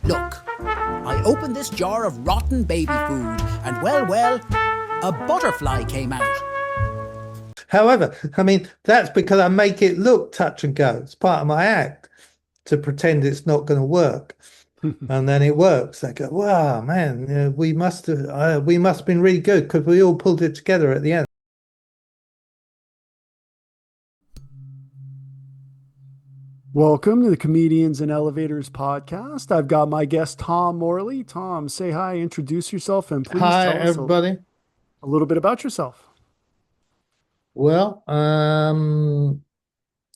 Look, I opened this jar of rotten baby food, and well, a butterfly came out. However, I mean, that's because I make it look touch and go. It's part of my act to pretend it's not going to work. And then it works. I go, wow, man, we must have been really good because we all pulled it together at the end. Welcome to the Comedians and Elevators podcast. I've got my guest, Tom Morley. Tom, say hi, introduce yourself, and please Hi, tell us everybody. a little bit about yourself. Well, I'm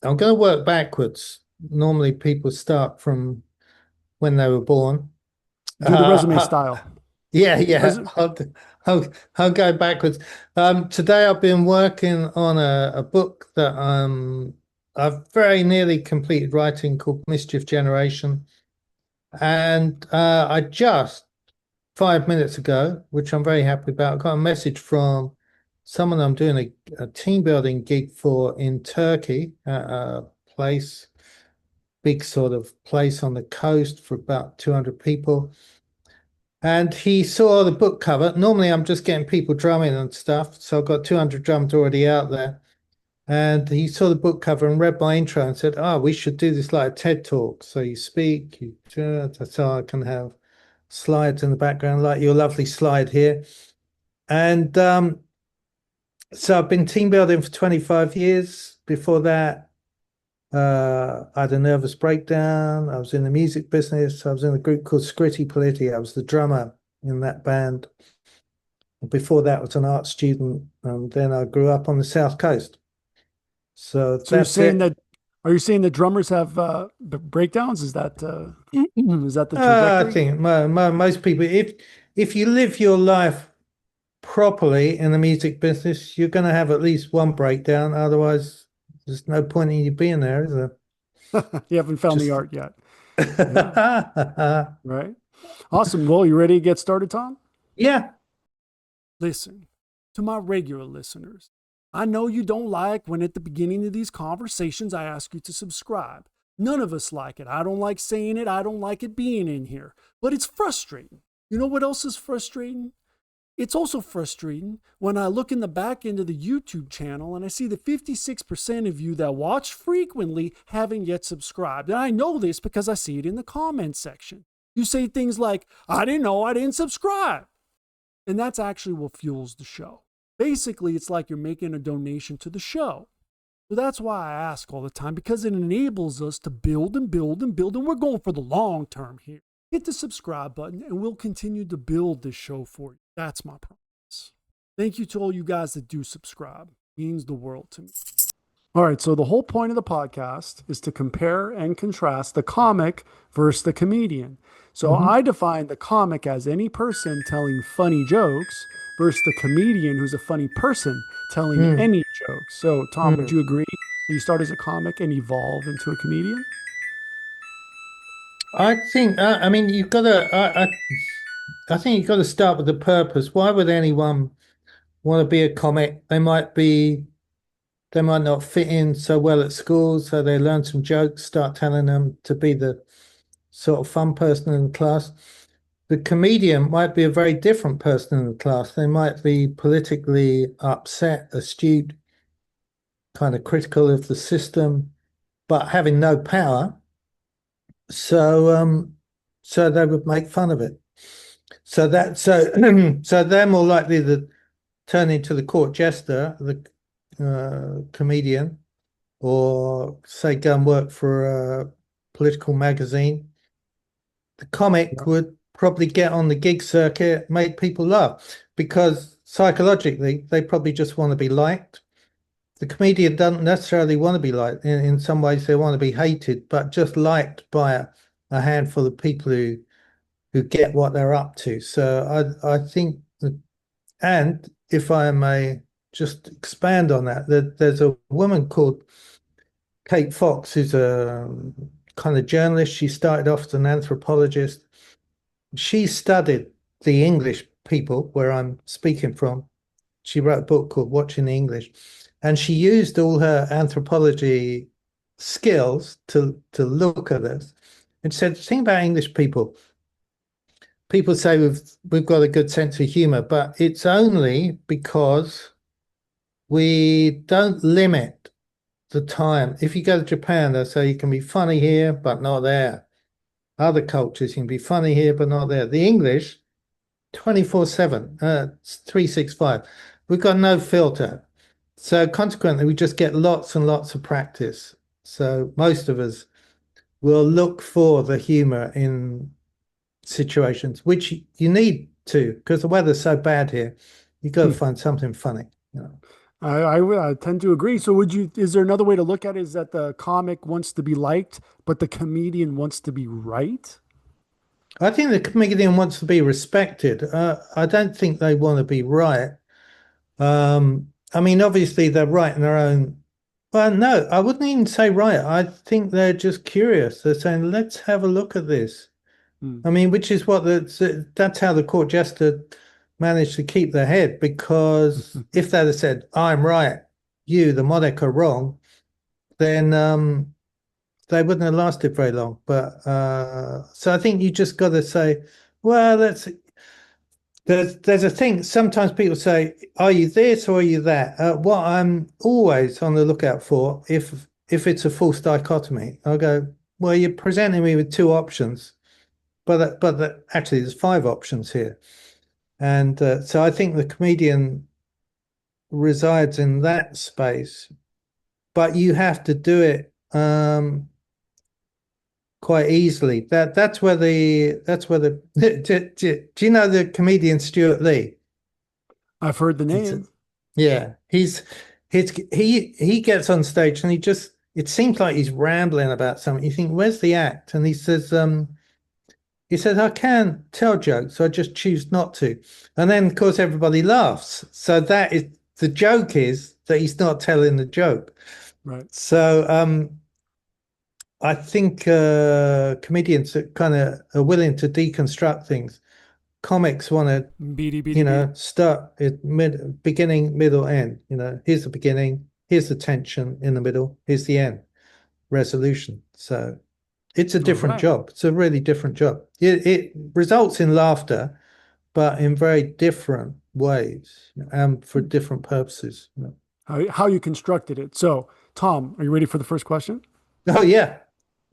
going to work backwards. Normally, people start from when they were born. Do the resume style. Yeah. I'll go backwards. Today I've been working on a book that I've very nearly completed writing called Mischief Generation. And I just 5 minutes ago, which I'm very happy about, got a message from someone I'm doing a team building gig for in Turkey at a place, big sort of place on the coast for about 200 people. And he saw the book cover. Normally I'm just getting people drumming and stuff. So I've got 200 drums already out there. And he saw the book cover and read my intro and said, we should do this like a TED Talk. So you speak, so I can have slides in the background, like your lovely slide here. And so I've been team building for 25 years. Before that, I had a nervous breakdown. I was in the music business. I was in a group called Scritti Politti. I was the drummer in that band. Before that, I was an art student. And then I grew up on the South Coast. So you're saying that? Are you saying that drummers have breakdowns? Is that the trajectory? I think most people, if you live your life properly in the music business, you're going to have at least one breakdown. Otherwise, there's no point in you being there, is there? You haven't found the art yet. Yeah. Right. Awesome. Well, you ready to get started, Tom? Yeah. Listen, to my regular listeners, I know you don't like when at the beginning of these conversations I ask you to subscribe. None of us like it. I don't like saying it. I don't like it being in here. But it's frustrating. You know what else is frustrating? It's also frustrating when I look in the back end of the YouTube channel and I see that 56% of you that watch frequently haven't yet subscribed. And I know this because I see it in the comment section. You say things like, I didn't know I didn't subscribe. And that's actually what fuels the show. Basically, it's like you're making a donation to the show. So that's why I ask all the time, because it enables us to build and build and build. And we're going for the long term here. Hit the subscribe button and we'll continue to build this show for you. That's my promise. Thank you to all you guys that do subscribe. It means the world to me. All right, so the whole point of the podcast is to compare and contrast the comic versus the comedian. So I define the comic as any person telling funny jokes versus the comedian who's a funny person telling any jokes. So, Tom, would you agree that you start as a comic and evolve into a comedian? I think, I mean, you've got to, I think you've got to start with the purpose. Why would anyone want to be a comic? They might not fit in so well at school, so they learn some jokes, start telling them to be the sort of fun person in the class. The comedian might be a very different person in the class. They might be politically upset, astute, kind of critical of the system, but having no power. So they would make fun of it. So they're more likely to turn into the court jester, the comedian, or say go and work for a political magazine. The comic would probably get on the gig circuit, make people laugh, because psychologically they probably just want to be liked. The comedian doesn't necessarily want to be liked. In some ways they want to be hated, but just liked by a handful of people who get what they're up to. So I think that, and if I may just expand on that, there's a woman called Kate Fox, who's a kind of journalist. She started off as an anthropologist. She studied the English people where I'm speaking from. She wrote a book called Watching the English, and she used all her anthropology skills to look at this and said, the thing about English people, people say we've got a good sense of humor, but it's only because we don't limit the time. If you go to Japan, they'll say you can be funny here, but not there. Other cultures, you can be funny here, but not there. The English, 24/7, 365. We've got no filter. So consequently, we just get lots and lots of practice. So most of us will look for the humor in situations, which you need to, because the weather's so bad here. You've got to find something funny. You know. I tend to agree. So is there another way to look at it? Is that the comic wants to be liked, but the comedian wants to be right? I think the comedian wants to be respected. I don't think they want to be right. I mean, obviously they're right in their own. Well, no, I wouldn't even say right. I think they're just curious. They're saying, let's have a look at this. I mean, which is what that's how the court jester managed to keep their head, because if they'd have said, I'm right, you, the monarch, are wrong, then they wouldn't have lasted very long. But so I think you just got to say, well, there's a thing. Sometimes people say, are you this or are you that? What I'm always on the lookout for, if it's a false dichotomy, I'll go, well, you're presenting me with two options, but actually there's five options here. And so I think the comedian resides in that space, but you have to do it quite easily. That's where the do you know the comedian Stuart Lee? I've heard the name. Yeah, he gets on stage and it seems like he's rambling about something. You think, where's the act? And he says, I can tell jokes, so I just choose not to. And then, of course, everybody laughs. So the joke is that he's not telling the joke. Right. So I think comedians are willing to deconstruct things. Comics want to, start at beginning, middle, end. Here's the beginning, here's the tension in the middle, here's the end, resolution. So it's a different job. It's a really different job. It results in laughter, but in very different ways and for different purposes. How you constructed it. So, Tom, are you ready for the first question? Oh, yeah.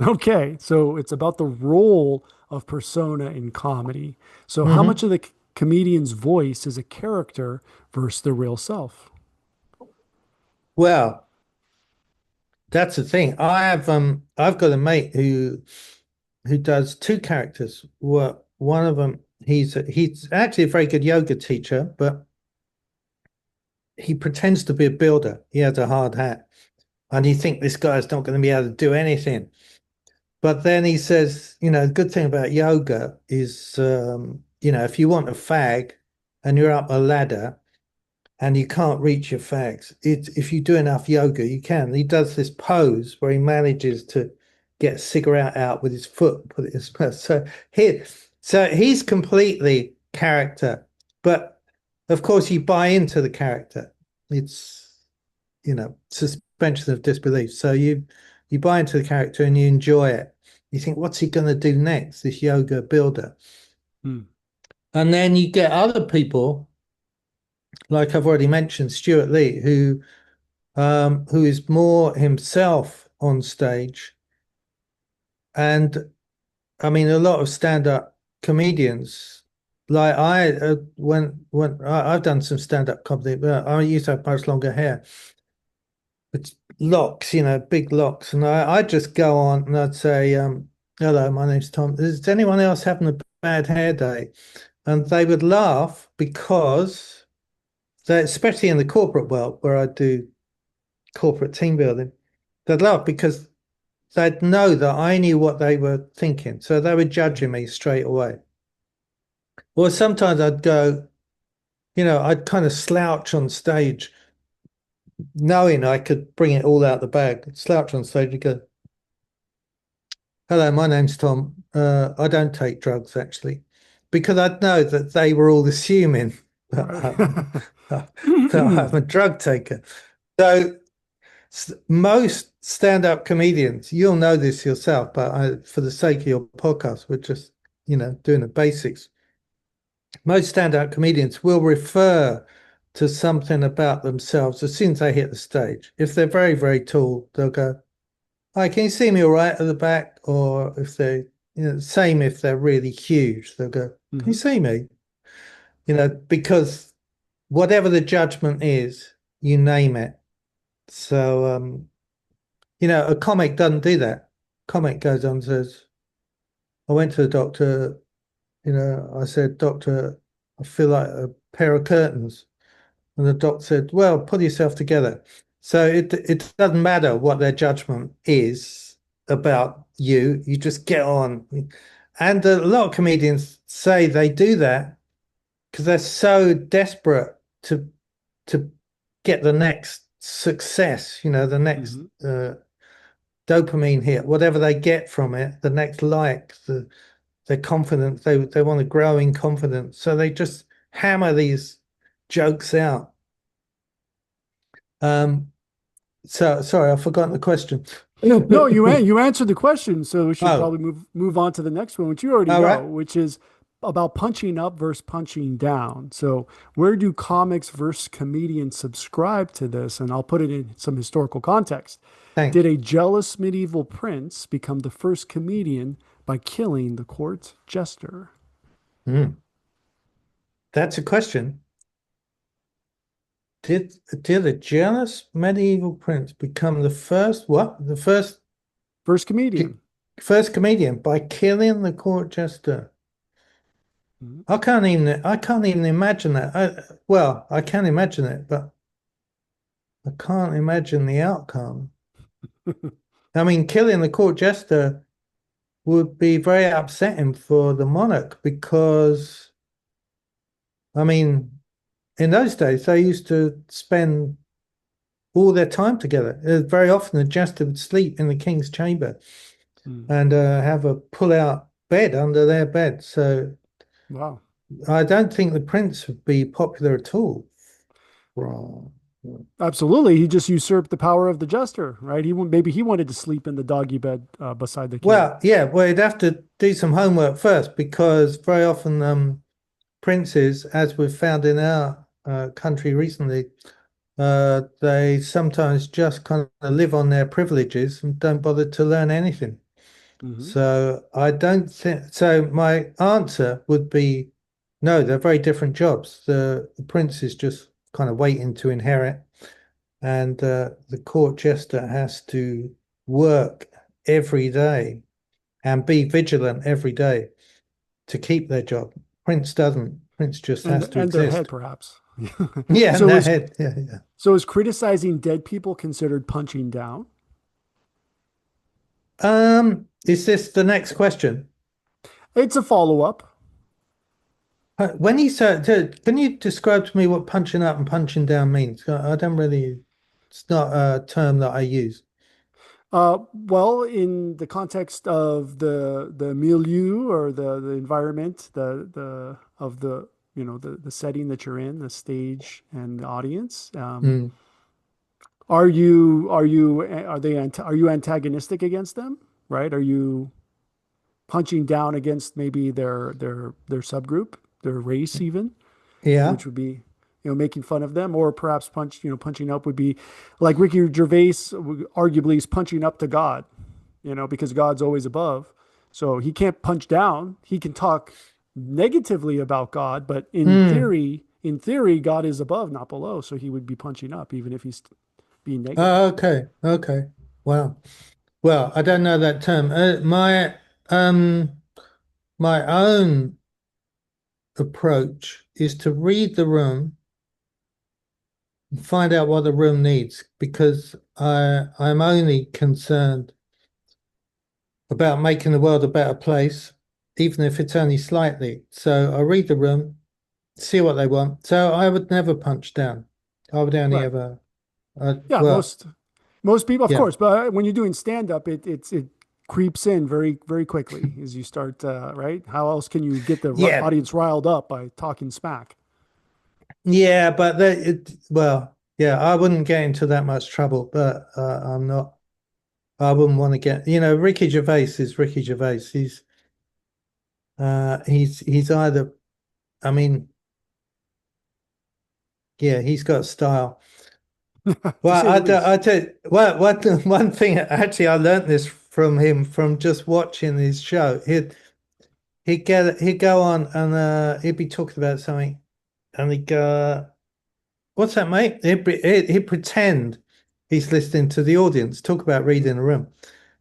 Okay. So it's about the role of persona in comedy. So how much of the comedian's voice is a character versus the real self? Well, that's the thing. I've got a mate who does two characters. Well, one of them, he's actually a very good yoga teacher, but he pretends to be a builder. He has a hard hat, and you think this guy's not going to be able to do anything. But then he says, the good thing about yoga is, if you want a fag and you're up a ladder and you can't reach your fags, if you do enough yoga, you can. He does this pose where he manages to get a cigarette out with his foot, put it in his mouth. So he's completely character, but of course you buy into the character. It's, suspension of disbelief. So you buy into the character and you enjoy it. You think, what's he going to do next, this yoga builder? And then you get other people, like I've already mentioned, Stuart Lee, who is more himself on stage. And I mean, a lot of stand-up comedians, like when I've done some stand-up comedy, but I used to have much longer hair. It's locks, big locks. And I'd just go on and I'd say, hello, my name's Tom. Is anyone else having a bad hair day? And they would laugh because especially in the corporate world where I do corporate team building, they'd laugh because they'd know that I knew what they were thinking. So they were judging me straight away. Or sometimes I'd go, I'd kind of slouch on stage, knowing I could bring it all out the bag. I'd slouch on stage and go, hello, my name's Tom. I don't take drugs, actually, because I'd know that they were all assuming that I'm a drug taker. So most stand-up comedians, you'll know this yourself, but for the sake of your podcast, we're just, doing the basics. most stand-up comedians will refer to something about themselves as soon as they hit the stage. If they're very, very tall, they'll go, "Hi, can you see me all right at the back?" Or if they, same if they're really huge, they'll go, "Can you see me?" Because whatever the judgment is, you name it. So, a comic doesn't do that. Comic goes on and says, "I went to the doctor, I said, 'Doctor, I feel like a pair of curtains.' And the doctor said, 'Well, pull yourself together.'" So it doesn't matter what their judgment is about you. You just get on. And a lot of comedians say they do that because they're so desperate to get the next success, the next dopamine hit, whatever they get from it, the next like, they're confident, they want to grow in confidence. So they just hammer these jokes out. So sorry, I've forgotten the question. No, you answered the question, so we should Oh. probably move on to the next one, which you already All know, right. which is about punching up versus punching down. So where do comics versus comedians subscribe to this? And I'll put it in some historical context. Thanks. Did a jealous medieval prince become the first comedian by killing the court jester? That's a question. Did a jealous medieval prince become the first what? The First comedian. first comedian by killing the court jester? I can't even imagine that. Well, I can imagine it, but I can't imagine the outcome. I mean, killing the court jester would be very upsetting for the monarch because, I mean, in those days they used to spend all their time together. Very often the jester would sleep in the king's chamber and have a pull-out bed under their bed. So Wow. I don't think the prince would be popular at all. Absolutely. He just usurped the power of the jester, right? Maybe he wanted to sleep in the doggy bed beside the king. Well, yeah, well, he'd have to do some homework first because very often princes, as we've found in our country recently, they sometimes just kind of live on their privileges and don't bother to learn anything. So I don't think so. My answer would be no, they're very different jobs. The prince is just kind of waiting to inherit, and the court jester has to work every day and be vigilant every day to keep their job. Prince doesn't. Prince just has to and their head, exist. perhaps. Yeah, So and their is, head. Yeah, yeah. so is criticizing dead people considered punching down? Is this the next question? It's a follow-up. When you say, can you describe to me what punching up and punching down means? I don't really, it's not a term that I use. Well, in the context of the milieu or the environment, the of the the setting that you're in, the stage and the audience, are you antagonistic against them? Right? Are you punching down against maybe their subgroup, their race even, Yeah. which would be making fun of them, or perhaps punching up would be like Ricky Gervais arguably is punching up to God, because God's always above. So he can't punch down. He can talk negatively about God, but in theory, God is above, not below. So he would be punching up even if he's being negative. Okay. Okay. Wow. Well, I don't know that term. My own approach is to read the room and find out what the room needs because I'm only concerned about making the world a better place, even if it's only slightly. So I read the room, see what they want. So I would never punch down. I would only Right. ever, Yeah, well, most people, of yeah. course, but when you're doing stand up, it creeps in very, very quickly as you start, right? How else can you get the Yeah. audience riled up by talking smack? Yeah, but well, yeah, I wouldn't get into that much trouble, but I'm not. I wouldn't want to get. Ricky Gervais is Ricky Gervais. He's either I mean, yeah, he's got style. To Well, say the least. I tell you, well, one thing actually, I learned this from him from just watching his show. He'd go on and he'd be talking about something, and he'd go, "What's that, mate?" He'd pretend he's listening to the audience talk about reading a room.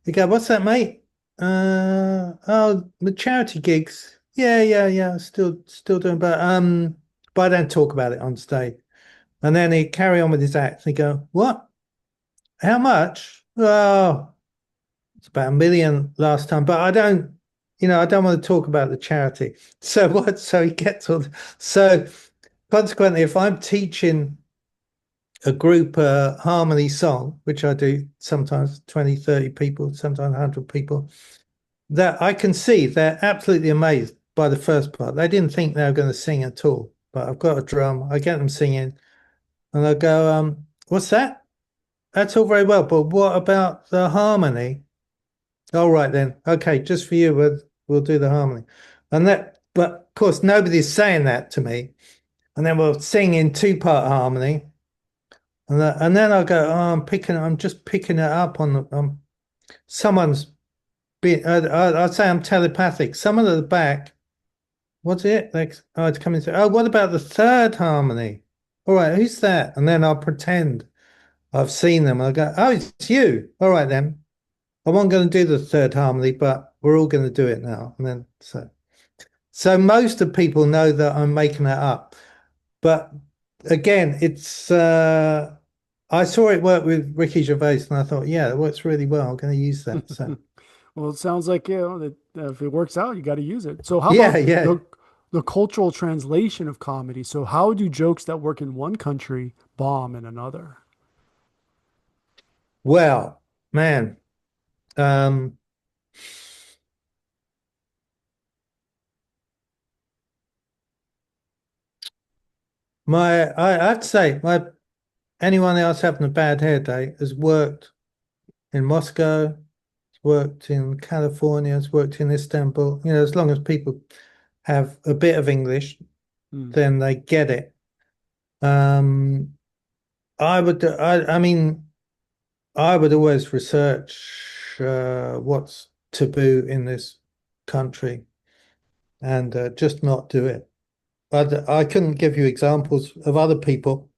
He'd go, "What's that, mate?" Oh, the charity gigs. Yeah, yeah, yeah. Still doing, but I don't talk about it on stage. And then he'd carry on with his act. He'd go, "What? How much?" "Oh, it's about 1 million last time, but I don't, I don't want to talk about the charity." So what? So he gets all. So consequently, if I'm teaching a group harmony song, which I do sometimes 20, 30 people, sometimes 100 people, that I can see they're absolutely amazed by the first part. They didn't think they were going to sing at all, but I've got a drum. I get them singing, and I go, "What's that? That's all very well, but what about the harmony?" "All right then, okay, just for you, we'll do the harmony." And that, but of course, nobody's saying that to me. And then we'll sing in 2-part harmony, and then I'll go, "Oh, I'm just picking it up on someone's being." I'd say I'm telepathic. Someone at the back, what's it? Like, oh, it's coming through. "Oh, what about the third harmony?" "All right, who's that?" And then I'll pretend I've seen them. I'll go, "Oh, it's you. All right then. I wasn't going to do the third harmony, but we're all going to do it now." And then so most of people know that I'm making that up. But again, it's I saw it work with Ricky Gervais, and I thought, yeah, it works really well. I'm going to use that. So Well, it sounds like, that if it works out, you got to use it. So how yeah, about yeah. the cultural translation of comedy? So how do jokes that work in one country bomb in another? Well, man, um, I'd say my anyone else having a bad hair day has worked in Moscow, has worked in California, has worked in Istanbul. As long as people have a bit of English, Hmm. then they get it. Um, I mean, I would always research what's taboo in this country and just not do it. I couldn't give you examples of other people.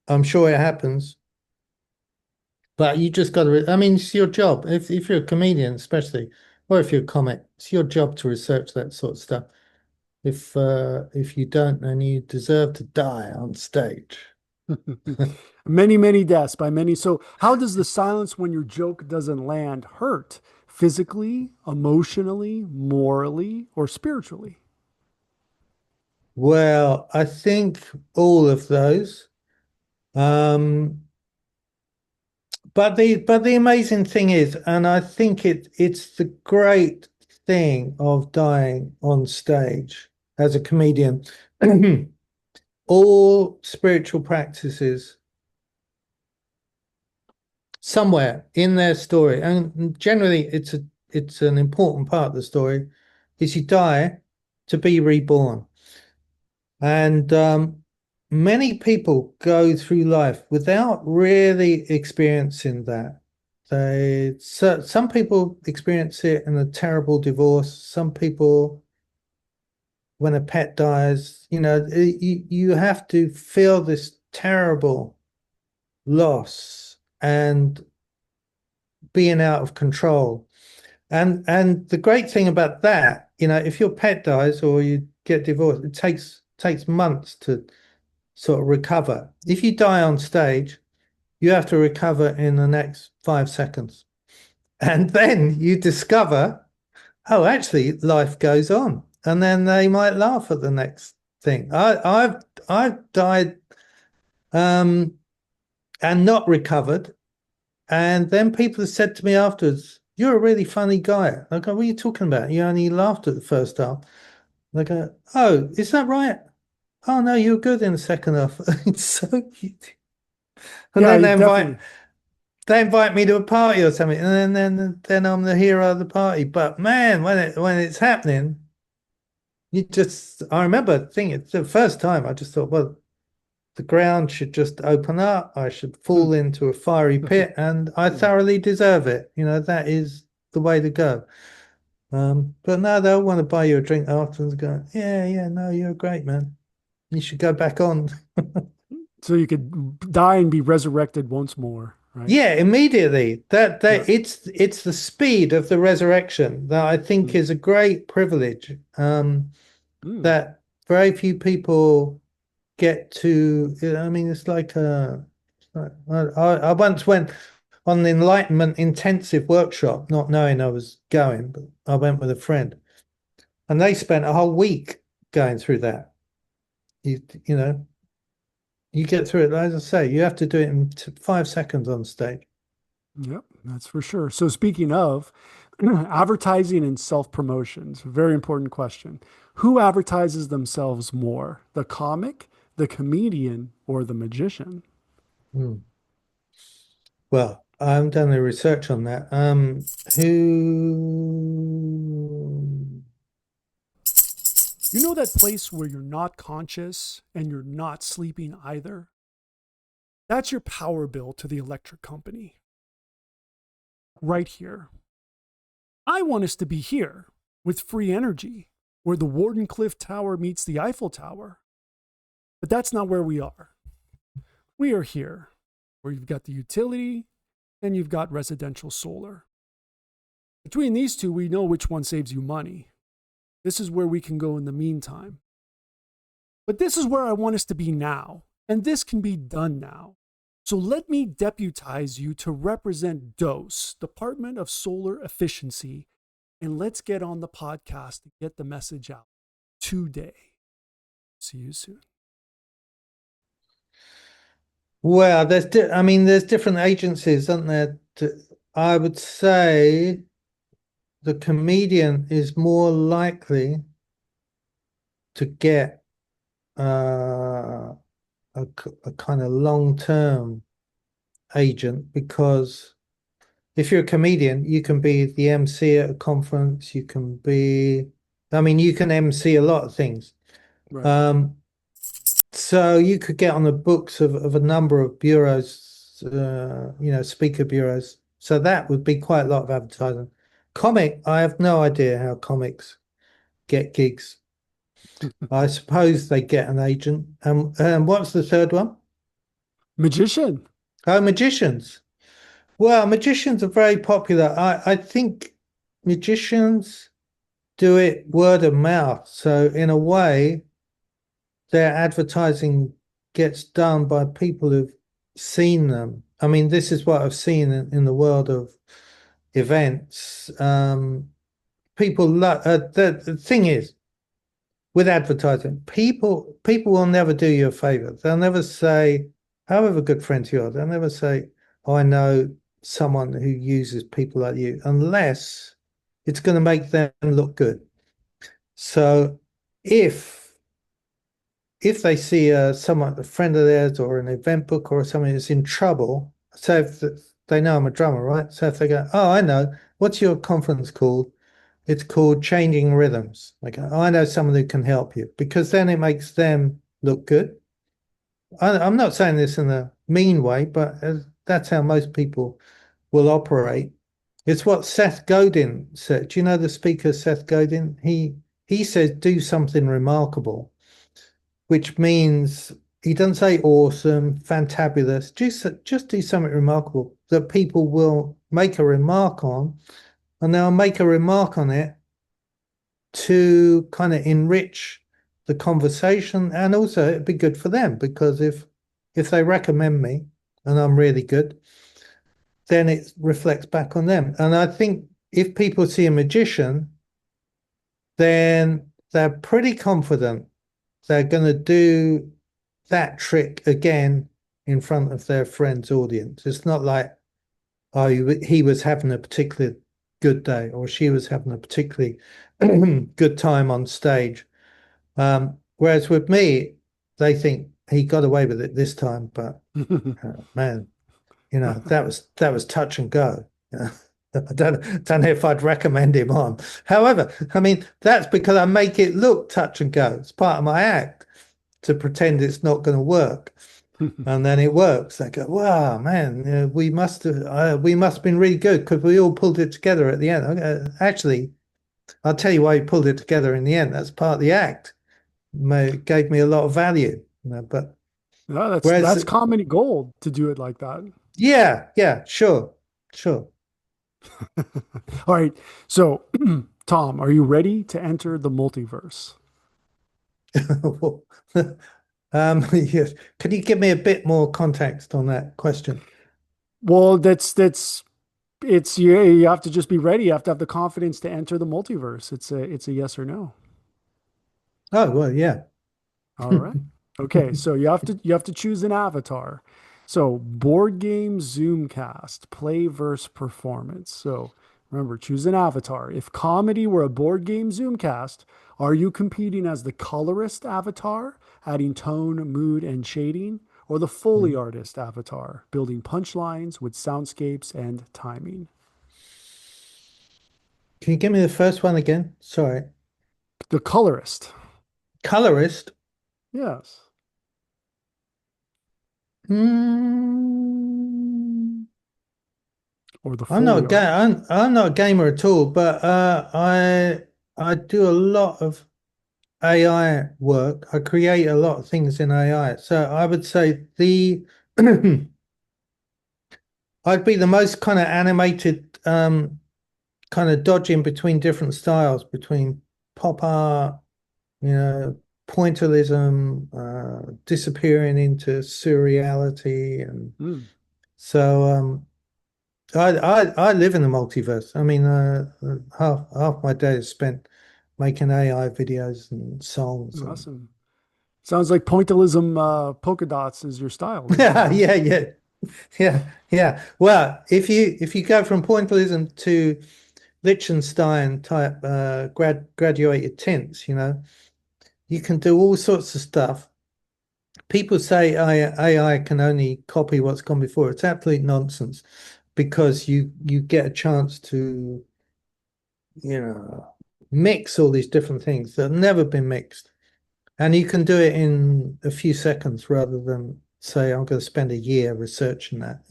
I'm sure it happens, but you just got to. I mean, it's your job. If you're a comedian, especially, or if you're a comic, it's your job to research that sort of stuff. If you don't, then you deserve to die on stage. Many, many deaths by many. So how does the silence when your joke doesn't land hurt? Physically, emotionally, morally, or spiritually? Well, I think all of those. Um, but the amazing thing is, and I think it's the great thing of dying on stage as a comedian. All spiritual practices somewhere in their story, and generally it's an important part of the story, is you die to be reborn. And many people go through life without really experiencing that. Some people experience it in a terrible divorce. Some people, when a pet dies, you have to feel this terrible loss and being out of control. And the great thing about that, if your pet dies or you get divorced, it takes months to sort of recover. If you die on stage, you have to recover in the next 5 seconds. And then you discover, oh, actually, life goes on. And then they might laugh at the next thing. I've died um, and not recovered. And then people have said to me afterwards, "You're a really funny guy." I go, "What are you talking about? You only laughed at the first half." They go, "Oh, is that right? Oh no, you were good in the second half." It's so cute. And Yeah, then you definitely. they invite me to a party or something, and then I'm the hero of the party. But man, when it's happening, I remember thinking the first time I just thought, well, the ground should just open up. I should fall into a fiery pit and I thoroughly deserve it. That is the way to go. But no, they'll want to buy you a drink afterwards and go, yeah, yeah, no, you're great, man. You should go back on. So you could die and be resurrected once more, right? Yeah, immediately. That Yeah. it's the speed of the resurrection that I think Mm. is a great privilege. Mm. That very few people get to. I mean, it's like I once went on an enlightenment intensive workshop, not knowing I was going, but I went with a friend, and they spent a whole week going through that. You know, you get through it, as I say, you have to do it in 5 seconds on stage. Yep, that's for sure. So speaking of advertising and self-promotions, very important question. Who advertises themselves more, the comic, the comedian, or the magician? Hmm. Well, I haven't done the research on that. Who? You know that place where you're not conscious and you're not sleeping either? That's your power bill to the electric company. Right here. I want us to be here with free energy, where the Wardenclyffe Tower meets the Eiffel Tower. But that's not where we are. We are here, where you've got the utility and you've got residential solar. Between these two, we know which one saves you money. This is where we can go in the meantime. But this is where I want us to be now, and this can be done now. So let me deputize you to represent DOSE, Department of Solar Efficiency, and let's get on the podcast and get the message out today. See you soon. Well, there's different agencies, aren't there? I would say the comedian is more likely to get a kind of long-term agent because if you're a comedian, you can be the MC at a conference, you can you can MC a lot of things. Right. So you could get on the books of a number of bureaus, speaker bureaus. So that would be quite a lot of advertising. Comic, I have no idea how comics get gigs. I suppose they get an agent. And what's the third one? Magician. Oh, magicians. Well, magicians are very popular. I think magicians do it word of mouth. So in a way, their advertising gets done by people who've seen them. I mean, this is what I've seen in the world of events. People love the thing is with advertising, people will never do you a favor. They'll never say, however good friends you are, they'll never say, "Oh, I know someone who uses people like you," unless it's going to make them look good. So if they see someone, a friend of theirs, or an event book or something that's in trouble, so if they know I'm a drummer, right? So if they go, "Oh, I know, what's your conference called?" It's called Changing Rhythms. Like, "Oh, I know someone who can help you," because then it makes them look good. I'm not saying this in a mean way, but that's how most people will operate. It's what Seth Godin said. Do you know the speaker Seth Godin? He says do something remarkable, which means he doesn't say awesome, fantabulous. Just do something remarkable that people will make a remark on, and they'll make a remark on it to kind of enrich the conversation, and also it'd be good for them because if they recommend me and I'm really good, then it reflects back on them. And I think if people see a magician, then they're pretty confident they're going to do that trick again in front of their friend's audience. It's not like, oh, he was having a particularly good day or she was having a particularly good time on stage. Whereas with me, they think he got away with it this time, but man, that was touch and go. Yeah. don't know if I'd recommend him on. However, I mean, that's because I make it look touch and go. It's part of my act to pretend it's not going to work. And then it works. I go, wow, man, we must have been really good because we all pulled it together at the end. Actually, I'll tell you why we pulled it together in the end. That's part of the act. It gave me a lot of value. But Yeah, whereas, that's comedy gold to do it like that. yeah, sure. All right. So, Tom, are you ready to enter the multiverse? Yes. Can you give me a bit more context on that question? Well, it's you have to just be ready. You have to have the confidence to enter the multiverse. It's a yes or no. Oh, well, yeah. All right. Okay, so you have to choose an avatar. So board game Zoomcast, play versus performance. So remember, choose an avatar. If comedy were a board game Zoomcast, are you competing as the colorist avatar, adding tone, mood, and shading, or the Foley artist avatar, building punchlines with soundscapes and timing? Can you give me the first one again? Sorry. The colorist. Colorist. Yes. Mm, Or the I'm not Foley a ga artist. I'm not a gamer at all, but I do a lot of AI work. I create a lot of things in AI. So I would say the I'd be the most kind of animated, kind of dodging between different styles, between pop art, you know, pointillism, disappearing into surreality, and Mm, so I live in the multiverse. I mean, half my day is spent making AI videos and songs, and awesome. Sounds like pointillism, polka dots is your style then, yeah, Tom. yeah. Well, if you go from pointillism to Liechtenstein type graduated tints, you can do all sorts of stuff. People say AI can only copy what's gone before. It's absolute nonsense because you get a chance to, mix all these different things that have never been mixed. And you can do it in a few seconds rather than say, I'm going to spend a year researching that.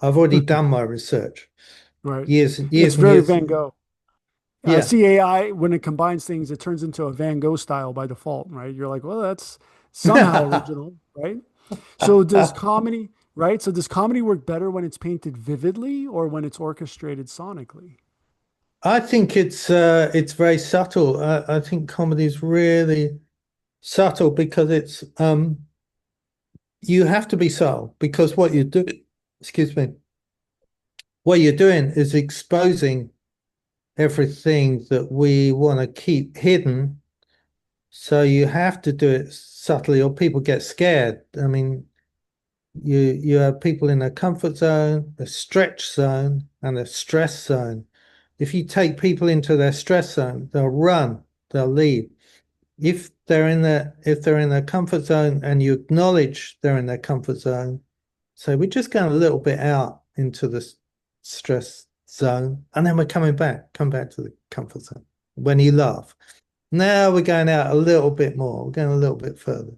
I've already done my research Right. years and It's years and very years. Van Gogh. Yeah. CAI, when it combines things, it turns into a Van Gogh style by default, right? You're like, well, that's somehow original, right? So does comedy, right? So does comedy work better when it's painted vividly or when it's orchestrated sonically? I think it's very subtle. I think comedy is really subtle because it's you have to be subtle because what you do, excuse me, what you're doing is exposing everything that we want to keep hidden. So you have to do it subtly or people get scared. I mean, you have people in a comfort zone, a stretch zone, and a stress zone. If you take people into their stress zone, they'll run, they'll leave. If they're in their comfort zone and you acknowledge they're in their comfort zone, so we're just going a little bit out into the stress zone, and then we're come back to the comfort zone. When you laugh, now we're going out a little bit more. We're going a little bit further,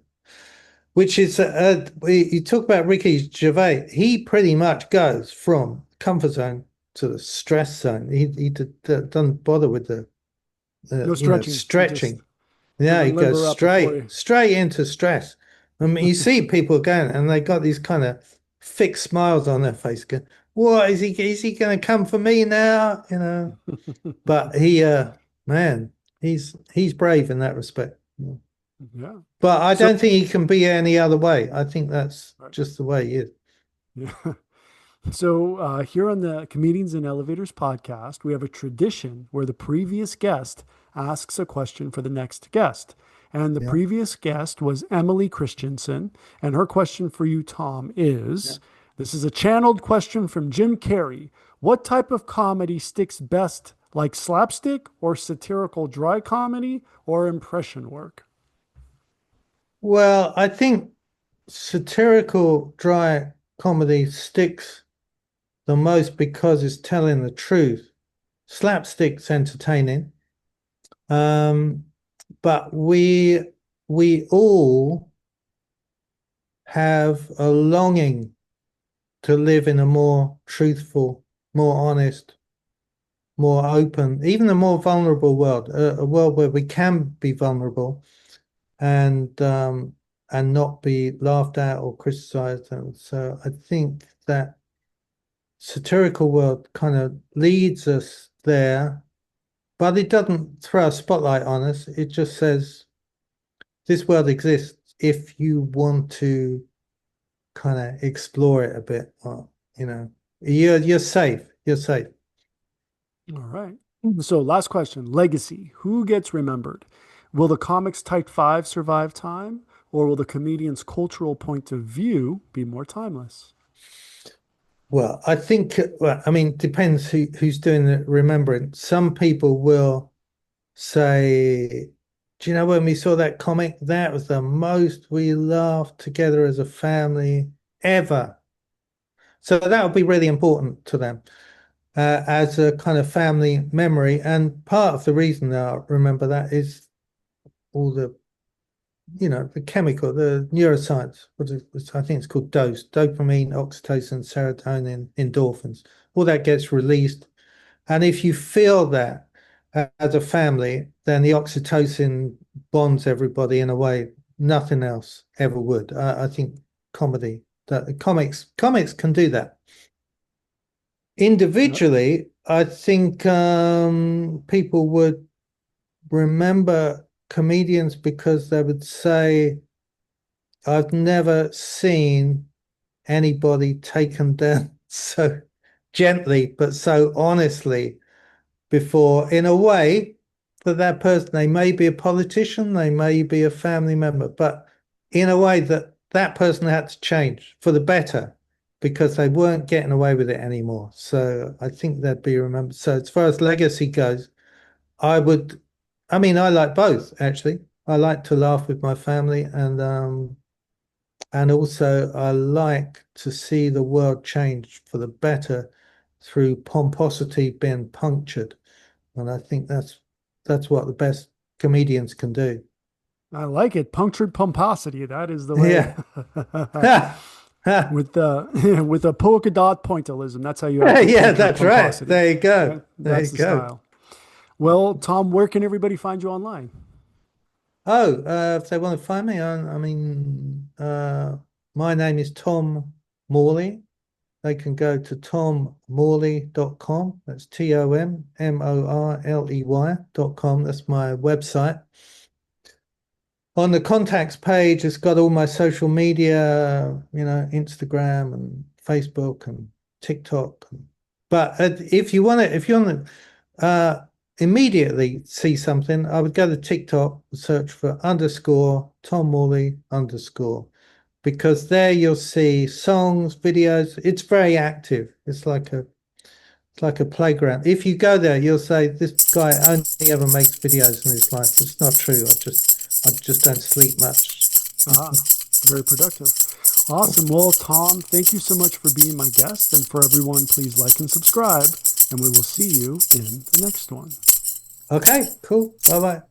which is you talk about Ricky Gervais. He pretty much goes from comfort zone to the stress zone. He doesn't bother with the No stretching. He just stretching. Yeah, he doesn't goes limber up before straight you. straight into stress. I mean, you see people going and they got these kind of fixed smiles on their face, going, "What is he going to come for me now?" But man, he's brave in that respect. Yeah. But I So, don't think he can be any other way. I think that's right. just the way he is. Yeah. So, here on the Comedians in Elevators podcast, we have a tradition where the previous guest asks a question for the next guest. And the Yeah, previous guest was Emily Christensen. And her question for you, Tom, yeah. is this is a channeled question from Jim Carrey. What type of comedy sticks best, like slapstick or satirical dry comedy or impression work? Well, I think satirical dry comedy sticks the most because it's telling the truth. Slapstick's entertaining. But we all have a longing to live in a more truthful, more honest, more open, even a more vulnerable world, a world where we can be vulnerable and not be laughed at or criticized. And so I think that satirical world kind of leads us there, but it doesn't throw a spotlight on us. It just says this world exists if you want to kind of explore it a bit. Or, you're safe. You're safe. All right. So last question, legacy. Who gets remembered? Will the comic's Type 5 survive time, or will the comedian's cultural point of view be more timeless? Well, I think, depends who's doing the remembering. Some people will say, do you know when we saw that comic? That was the most we laughed together as a family ever. So that would be really important to them as a kind of family memory. And part of the reason that I remember that is all the chemical, the neuroscience. I think it's called dopamine, oxytocin, serotonin, endorphins. All that gets released. And if you feel that as a family, then the oxytocin bonds everybody in a way nothing else ever would. I think comics can do that. Individually, I think people would remember comedians because they would say, I've never seen anybody taken down so gently but so honestly before, in a way that person, they may be a politician, they may be a family member, but in a way that person had to change for the better because they weren't getting away with it anymore. So I think they'd be remembered. So as far as legacy goes, I like both, actually. I like to laugh with my family, and also I like to see the world change for the better through pomposity being punctured. And I think that's what the best comedians can do. I like it. Punctured pomposity. That is the way. Yeah. with a polka dot pointillism. That's how you have to Yeah, puncture that's right. pomposity. There you go. That's the style. Well, Tom, where can everybody find you online? If they want to find me, my name is Tom Morley. They can go to tommorley.com. That's TOMMORLEY.com. That's my website. On the contacts page, it's got all my social media, Instagram and Facebook and TikTok. But if you want to immediately see something, I would go to TikTok, search for _Tom Morley _ because there you'll see songs, videos. It's very active. It's like a playground. If you go there, you'll say this guy only ever makes videos in his life. It's not true. I just don't sleep much. Very productive. Awesome. Well, Tom, thank you so much for being my guest. And for everyone, please like and subscribe. And we will see you in the next one. Okay, cool. Bye-bye.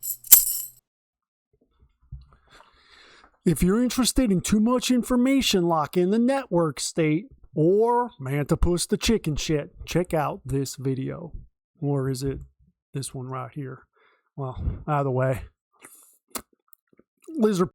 If you're interested in too much information like in the network state or Mantipus the chicken shit, check out this video. Or is it this one right here? Well, either way. Lizard.